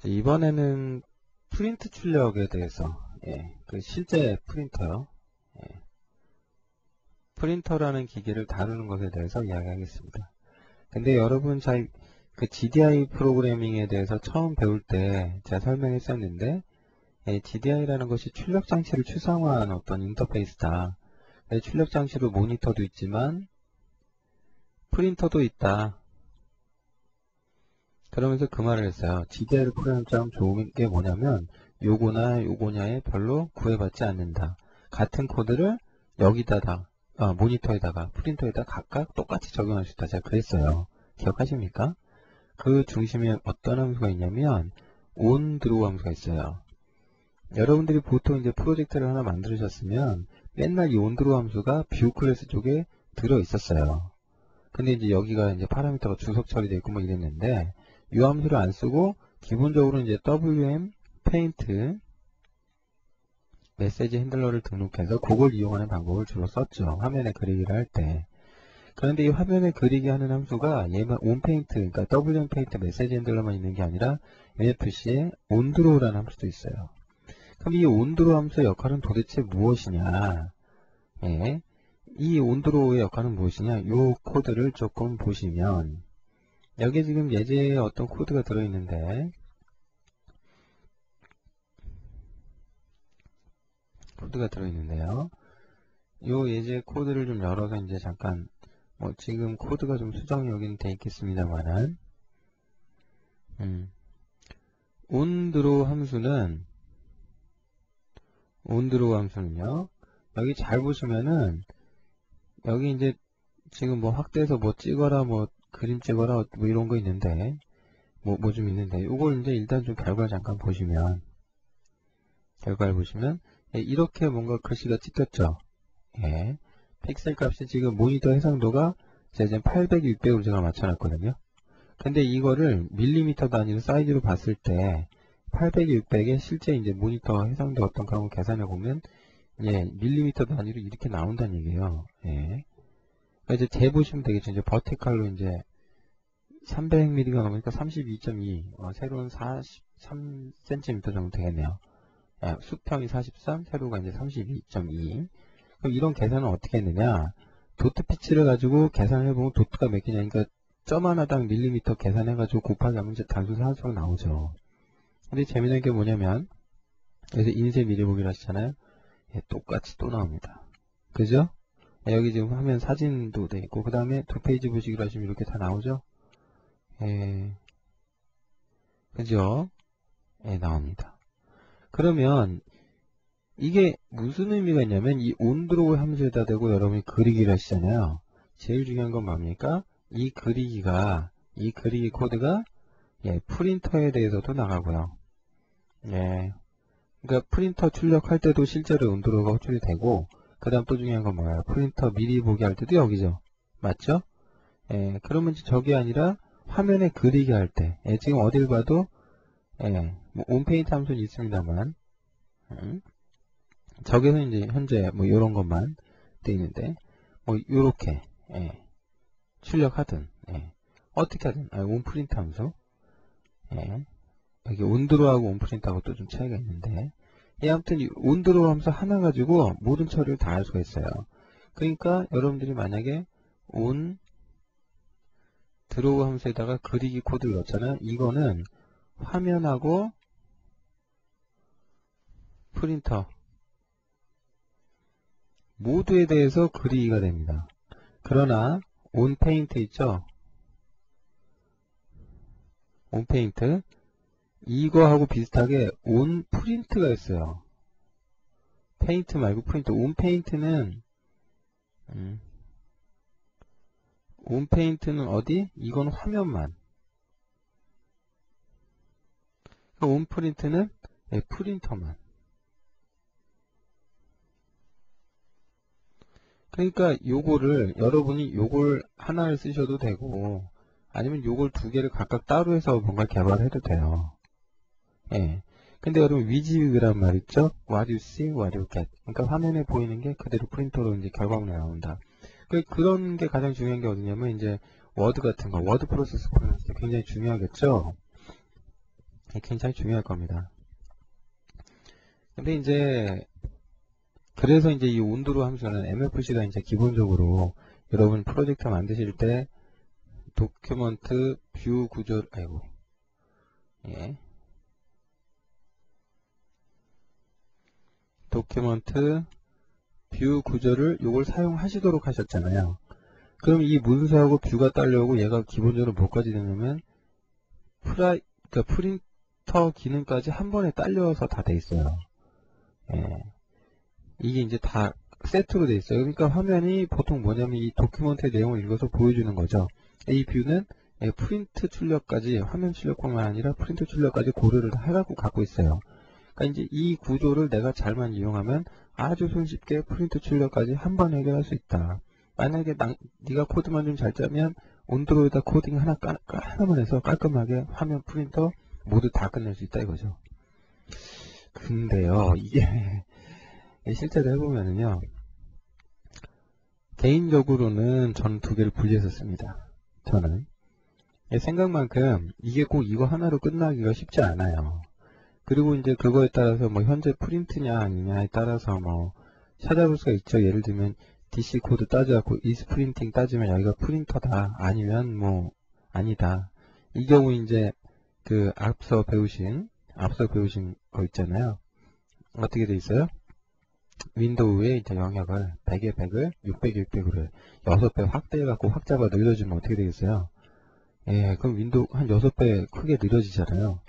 이번에는 프린트 출력에 대해서, 그 실제 프린터요. 프린터라는 기계를 다루는 것에 대해서 이야기하겠습니다. 근데 여러분 그 GDI 프로그래밍에 대해서 처음 배울 때 제가 설명했었는데, GDI라는 것이 출력 장치를 추상화한 어떤 인터페이스다. 출력 장치로 모니터도 있지만 프린터도 있다. 그러면서 그 말을 했어요. GDI를 프로그램처럼 좋은 게 뭐냐면 요거나 요거냐에 별로 구애받지 않는다. 같은 코드를 여기다가 모니터에다가 프린터에다 각각 똑같이 적용할 수 있다. 제가 그랬어요. 기억하십니까? 그 중심에 어떤 함수가 있냐면 onDraw 함수가 있어요. 여러분들이 보통 이제 프로젝트를 하나 만들으셨으면 맨날 이 onDraw 함수가 뷰 클래스 쪽에 들어 있었어요. 근데 이제 여기가 이제 파라미터가 주석 처리되어 있고 뭐 이랬는데 이 함수를 안 쓰고 기본적으로 이제 WM 페인트 메시지 핸들러를 등록해서 그걸 이용하는 방법을 주로 썼죠. 화면에 그리기를 할 때. 그런데 이 화면에 그리기 하는 함수가 얘만 onPaint, 그러니까 WM 페인트 메시지 핸들러만 있는 게 아니라 NFC에 onDraw라는 함수도 있어요. 그럼 이 onDraw 함수의 역할은 도대체 무엇이냐? 이 onDraw의 역할은 무엇이냐? 이 코드를 조금 보시면 여기에 지금 예제에 어떤 코드가 들어있는데 요 예제 코드를 좀 열어서 이제 잠깐 지금 코드가 좀 수정이 여기는 돼 있겠습니다만은 onDraw 함수는요 여기 잘 보시면은 여기 이제 지금 확대해서 찍어라 그림 찍어라 이런 거 있는데 뭐 좀 있는데 요걸 이제 일단 좀 결과를 잠깐 보시면 이렇게 뭔가 글씨가 찍혔죠. 픽셀 값이 지금 모니터 해상도가 지금 800, 600으로 제가 맞춰놨거든요. 근데 이거를 밀리미터 단위로 사이즈로 봤을 때 800, 600에 실제 이제 모니터 해상도 어떤 거 계산해보면 밀리미터 단위로 이렇게 나온다는 얘기예요. 이제 재보시면 되겠죠. 이제 버티칼로 이제 300mm가 넘으니까 32.2, 세로는 43cm 정도 되겠네요. 수평이 43, 세로가 이제 32.2. 그럼 이런 계산은 어떻게 했느냐? 도트 피치를 가지고 계산해보면 도트가 몇 개냐? 그러니까 점 하나당 밀리미터 계산해가지고 곱하기 하면 이제 단수 산수가 나오죠. 근데 재미난 게 뭐냐면, 여기서 인쇄 미리 보기로 하시잖아요? 똑같이 또 나옵니다. 그죠? 여기 지금 화면 사진도 돼 있고, 그 다음에 두 페이지 보시기로 하시면 이렇게 다 나오죠? 그죠? 나옵니다. 그러면, 이게 무슨 의미가 있냐면 이 onDraw 함수에다 대고 여러분이 그리기를 하시잖아요. 제일 중요한 건 뭡니까? 이 그리기 코드가 프린터에 대해서도 나가고요. 그러니까 프린터 출력할 때도 실제로 onDraw가 호출이 되고 그 다음 또 중요한 건 뭐예요? 프린터 미리 보기 할 때도 여기죠. 맞죠? 그러면 저게 아니라 화면에 그리기 할 때 지금 어딜 봐도 onPaint 함수는 있습니다만 저기서 이제 현재 요런 것만 돼 있는데 요렇게 출력하든 어떻게 하든 onPrint 함수 여기 onDraw하고 onPrint하고 또 좀 차이가 있는데 아무튼 이 onDraw 함수 하나 가지고 모든 처리를 다 할 수가 있어요. 그러니까 여러분들이 만약에 onDraw 함수에다가 그리기 코드를 넣었잖아요. 이거는 화면하고 프린터 모두에 대해서 그리기가 됩니다. 그러나 onPaint 있죠? onPaint 이거하고 비슷하게 onPrint가 있어요. 페인트 말고 프린트. onPaint는 어디? 이건 화면만. onPrint는 프린터만. 그러니까 요거를 여러분이 요걸 하나를 쓰셔도 되고 아니면 요걸 두 개를 각각 따로 해서 뭔가 개발해도 돼요. 근데 여러분 위즈란 말 있죠? What you see, what you get. 그러니까 화면에 보이는 게 그대로 프린터로 이제 결과물로 나온다. 그런 게 가장 중요한 게 어디냐면 이제 워드 같은 거, 워드 프로세스 굉장히 중요하겠죠? 굉장히 중요할 겁니다. 근데 이제 그래서 이제 이 온도로 함수는 MFC가 이제 기본적으로 여러분 프로젝트 만드실 때 도큐먼트 뷰 구조 도큐먼트 뷰 구조를 요걸 사용하시도록 하셨잖아요. 그럼 이 문서하고 뷰가 딸려오고 얘가 기본적으로 뭐까지 되냐면 그러니까 프린터 기능까지 한 번에 딸려서 다 돼 있어요. 이게 이제 다 세트로 돼 있어요. 그러니까 화면이 보통 뭐냐면 이 도큐먼트의 내용을 읽어서 보여주는 거죠. 이 뷰는 프린트 출력까지, 화면 출력뿐만 아니라 프린트 출력까지 고려를 해갖고 갖고 있어요. 그러니까 이제 이 구조를 내가 잘만 이용하면 아주 손쉽게 프린트 출력까지 한 번 해결할 수 있다. 만약에 네가 코드만 좀 잘 짜면 온드로이드 코딩 하나만 해서 깔끔하게 화면 프린터 모두 다 끝낼 수 있다 이거죠. 근데요, 이게 실제로 해보면은요, 개인적으로는 저는 두 개를 분리해서 씁니다. 저는 생각만큼 이게 꼭 이거 하나로 끝나기가 쉽지 않아요. 그리고 이제 그거에 따라서 뭐 현재 프린트냐 아니냐에 따라서 뭐 찾아볼 수가 있죠. 예를 들면 DC 코드 따져갖고 is printing 따지면 여기가 프린터다, 아니면 뭐 아니다. 이 경우 이제 그 앞서 배우신 거 있잖아요. 어떻게 돼 있어요? 윈도우의 이제 영역을 100에 100을 600에 600으로 6배 확대해갖고 확자가 늘려주면 어떻게 되겠어요? 그럼 윈도우 한 6배 크게 늘려지잖아요.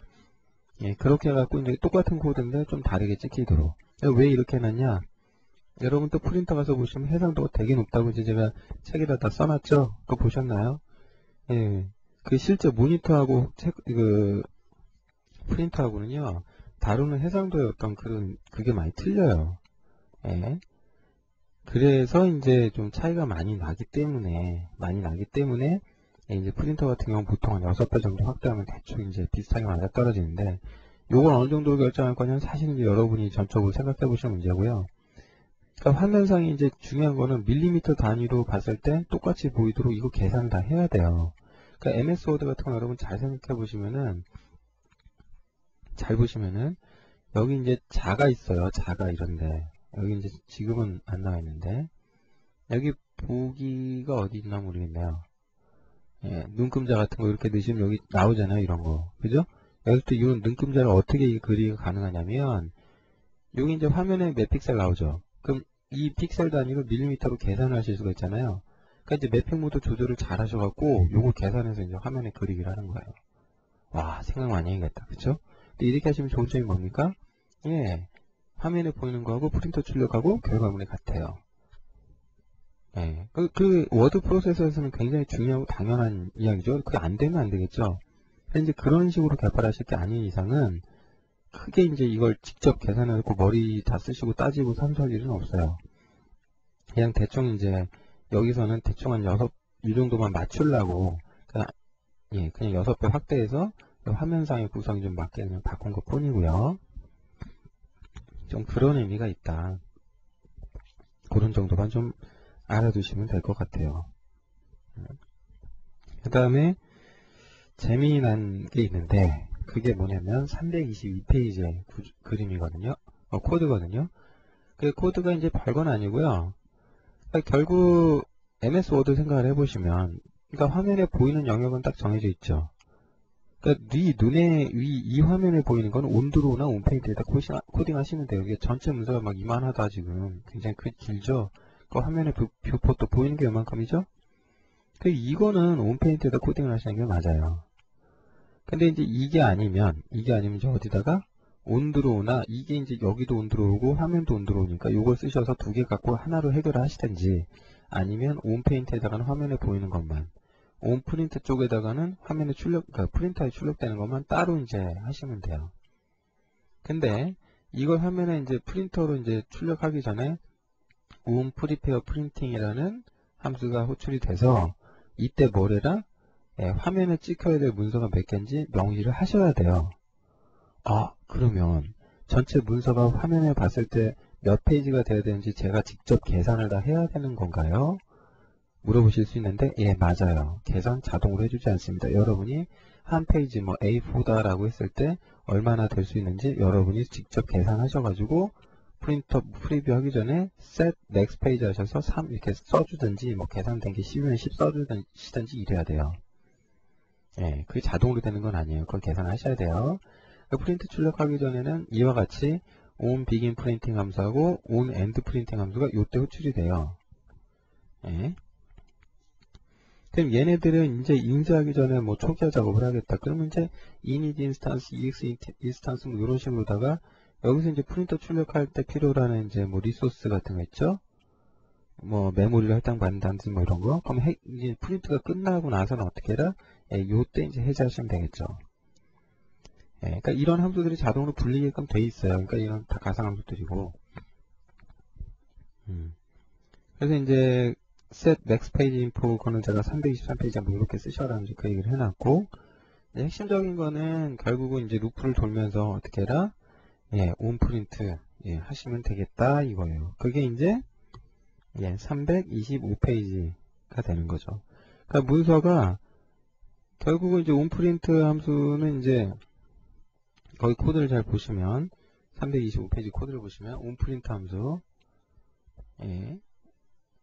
그렇게 해갖고 이제 똑같은 코드인데 좀 다르게 찍히도록. 왜 이렇게 해놨냐? 여러분 또 프린터 가서 보시면 해상도가 되게 높다고 이제 제가 책에다 다 써놨죠? 그거 보셨나요? 그 실제 모니터하고 그 프린터하고는요, 다루는 해상도의 어떤 그게 많이 틀려요. 그래서 이제 좀 차이가 많이 나기 때문에 이제 프린터 같은 경우는 보통 한 6배 정도 확대하면 대충 이제 비슷하게 맞아 떨어지는데, 요건 어느 정도로 결정할 거냐면 사실은 이제 여러분이 전적으로 생각해 보시는 문제고요. 그러니까 화면상에 이제 중요한 거는 밀리미터 단위로 봤을 때 똑같이 보이도록 이거 계산을 다 해야 돼요. 그러니까 MS 워드 같은 거 여러분 잘 생각해 보시면은, 잘 보시면은 여기 이제 자가 있어요. 자가 이런데 여기 이제 지금은 안 나와 있는데, 여기 보기가 어디 있나 모르겠네요. 눈금자 같은 거 이렇게 넣으시면 여기 나오잖아요. 이런 거. 그죠? 여기서 또 이 눈금자를 어떻게 그리기가 가능하냐면, 여기 이제 화면에 몇 픽셀 나오죠. 그럼 이 픽셀 단위로 밀리미터로 계산을 하실 수가 있잖아요. 그러니까 이제 매핑 모드 조절을 잘 하셔갖고 요거 계산해서 이제 화면에 그리기를 하는 거예요. 와, 생각 많이 해야겠다. 그쵸? 근데 이렇게 하시면 좋은 점이 뭡니까? 화면에 보이는 거하고 프린터 출력하고 결과물이 같아요. 그 워드 프로세서에서는 굉장히 중요하고 당연한 이야기죠. 그게 안 되면 안 되겠죠. 근데 이제 그런 식으로 개발하실 게 아닌 이상은 크게 이제 이걸 직접 계산해놓고 머리 다 쓰시고 따지고 산수할 일은 없어요. 그냥 대충 이제 여기서는 대충 한 6, 이 정도만 맞추려고 그냥 6배 확대해서 화면상의 구성이 좀 맞게 그냥 바꾼 것 뿐이고요. 좀 그런 의미가 있다. 그런 정도만 좀 알아두시면 될 것 같아요. 그 다음에 재미난 게 있는데, 그게 뭐냐면 322페이지의 그림이거든요. 코드거든요. 그 코드가 이제 별건 아니고요. 그러니까 결국 MS 워드 생각을 해보시면, 그러니까 화면에 보이는 영역은 딱 정해져 있죠. 그러니까 네 눈에 이 화면에 보이는 건 온드로우나 온페인트에다 코딩 하시면 돼요. 이게 전체 문서가 막 이만하다 지금. 굉장히 길죠. 그 화면에 뷰포트 보이는 게 이만큼이죠. 그 이거는 온페인트에다 코딩을 하시는 게 맞아요. 근데 이제 이게 아니면 이제 어디다가 온드로우나, 이게 이제 여기도 온드로우고 화면도 온드로우니까 요걸 쓰셔서 두 개 갖고 하나로 해결을 하시든지, 아니면 온페인트에다가는 화면에 보이는 것만, 온프린트 쪽에다가는 화면에 그러니까 프린터에 출력되는 것만 따로 이제 하시면 돼요. 근데 이걸 화면에 이제 프린터로 이제 출력하기 전에 온프리페어 프린팅이라는 함수가 호출이 돼서, 이때 뭐래라? 화면에 찍혀야 될 문서가 몇 개인지 명시를 하셔야 돼요. 그러면 전체 문서가 화면에 봤을 때 몇 페이지가 돼야 되는지 제가 직접 계산을 다 해야 되는 건가요? 물어보실 수 있는데, 맞아요. 계산 자동으로 해주지 않습니다. 여러분이 한 페이지 뭐 A4다라고 했을 때 얼마나 될 수 있는지 여러분이 직접 계산하셔가지고 프리뷰 하기 전에 set next page 하셔서 3 이렇게 써주든지 뭐 계산된 게 10이면 10 써주든지 이래야 돼요. 예, 그게 자동으로 되는 건 아니에요. 그걸 계산하셔야 돼요. 프린트 출력하기 전에는 이와 같이 on begin printing 함수하고 on end printing 함수가 이때 호출이 돼요. 예. 그럼 얘네들은 이제 인지하기 전에 뭐 초기화 작업을 하겠다. 그러면 이제 init instance, ex instance 뭐 이런 식으로다가 여기서 이제 프린터 출력할 때 필요로 하는 이제 뭐 리소스 같은 거 있죠? 뭐 메모리를 할당받는다든지 뭐 이런 거. 그럼 이제 프린트가 끝나고 나서는 어떻게 해라? 예, 요때 이제 해제하시면 되겠죠. 예, 그러니까 이런 함수들이 자동으로 불리게끔 돼 있어요. 그러니까 이런 다 가상 함수들이고. 그래서 이제 set next page info 거는 제가 323페이지 뭐 이렇게 쓰셔라 이제 그 얘기를 해놨고, 핵심적인 거는 결국은 이제 루프를 돌면서 어떻게 해라? 예, on print 예, 하시면 되겠다 이거예요. 그게 이제 예, 325페이지가 되는 거죠. 그러니까 문서가 결국은 이제 on print 함수는 이제 거기 코드를 잘 보시면 325페이지 코드를 보시면 on print 함수 예,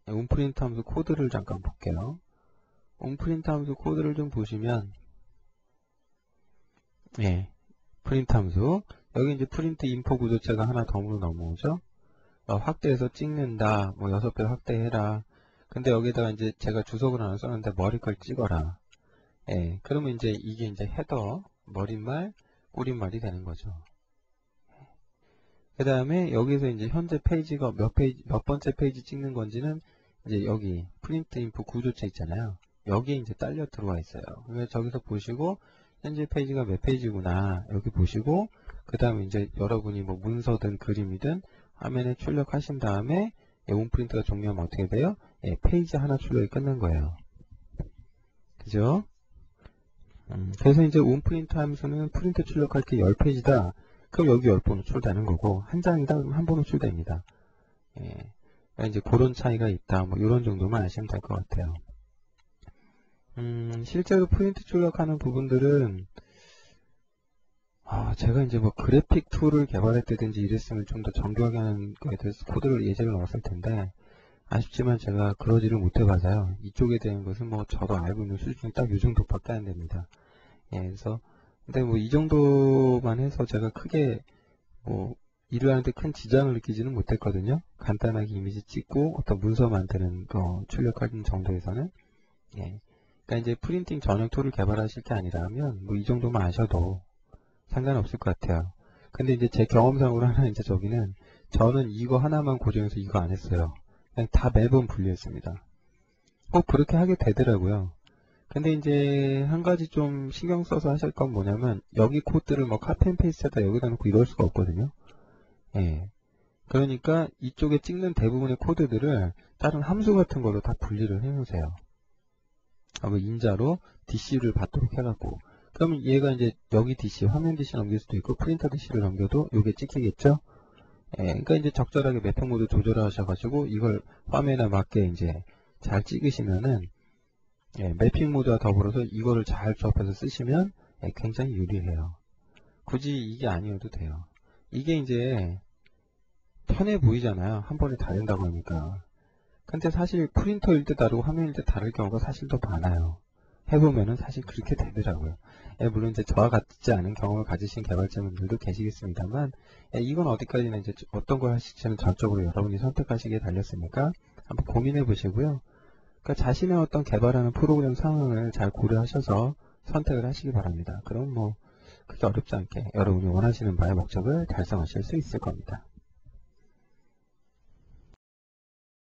on print 함수 코드를 잠깐 볼게요. on print 함수 코드를 좀 보시면 예, 프린트 함수 여기 이제 프린트 인포 구조체가 하나 덤으로 넘어오죠. 확대해서 찍는다, 뭐 6배 확대해라. 근데 여기다가 이제 제가 주석을 하나 썼는데 머리걸 찍어라. 예, 그러면 이제 이게 이제 헤더, 머릿말, 꼬릿말이 되는 거죠. 그 다음에 여기서 이제 현재 페이지가 몇 번째 페이지 찍는 건지는 이제 여기 프린트 인포 구조체 있잖아요. 여기에 이제 딸려 들어와 있어요. 그래서 저기서 보시고 현재 페이지가 몇 페이지구나 여기 보시고 그 다음에 이제 여러분이 뭐 문서든 그림이든 화면에 출력하신 다음에 on 프린트가 종료하면 어떻게 돼요? 예, 페이지 하나 출력이 끝난 거예요. 그죠? 그래서 이제 on 프린트 함수는 프린트 출력할 게 10페이지다. 그럼 여기 10번 호출되는 거고 한 장이다 그러면 한 번 호출됩니다. 예, 그러니까 이제 그런 차이가 있다. 뭐 이런 정도만 아시면 될 것 같아요. 실제로 프린트 출력하는 부분들은 제가 이제 뭐 그래픽 툴을 개발했다든지 이랬으면 좀 더 정교하게 하는 거에 대해서 코드를 예제를 넣었을 텐데 아쉽지만 제가 그러지를 못해봐서요. 이쪽에 대한 것은 뭐 저도 알고 있는 수준이 딱 이 정도밖에 안 됩니다. 예, 그래서 근데 뭐 이 정도만 해서 제가 크게 뭐 일을 하는데 큰 지장을 느끼지는 못했거든요. 간단하게 이미지 찍고 어떤 문서 만드는 거 출력하는 정도에서는 예. 그러니까 이제 프린팅 전용 툴을 개발하실 게 아니라면 뭐 이 정도만 아셔도 상관없을 것 같아요. 근데 이제 제 경험상으로 하나 이제 저기는 저는 이거 하나만 고정해서 이거 안 했어요. 그냥 다 매번 분리했습니다. 꼭 그렇게 하게 되더라고요. 근데 이제 한 가지 좀 신경 써서 하실 건 뭐냐면 여기 코드를 뭐 카피 앤 페이스트에다 여기다 놓고 이럴 수가 없거든요. 예. 그러니까 이쪽에 찍는 대부분의 코드들을 다른 함수 같은 걸로 다 분리를 해 놓으세요. 뭐 인자로 DC를 받도록 해갖고 그러면 얘가 이제 여기 DC, 화면 DC 넘길 수도 있고 프린터 DC를 넘겨도 요게 찍히겠죠? 예, 그러니까 이제 적절하게 매핑 모드 조절하셔가지고 이걸 화면에 맞게 이제 잘 찍으시면은 예, 매핑 모드와 더불어서 이거를 잘 조합해서 쓰시면 예, 굉장히 유리해요. 굳이 이게 아니어도 돼요. 이게 이제 편해 보이잖아요. 한 번에 다 된다고 하니까. 근데 사실 프린터일 때 다르고 화면일 때 다를 경우가 사실 더 많아요. 해보면은 사실 그렇게 되더라고요. 예, 물론 이제 저와 같지 않은 경험을 가지신 개발자분들도 계시겠습니다만, 예, 이건 어디까지나 이제 어떤 걸 하실지는 전적으로 여러분이 선택하시기에 달렸으니까 한번 고민해 보시고요. 그러니까 자신의 어떤 개발하는 프로그램 상황을 잘 고려하셔서 선택을 하시기 바랍니다. 그럼 뭐, 그게 어렵지 않게 여러분이 원하시는 바의 목적을 달성하실 수 있을 겁니다.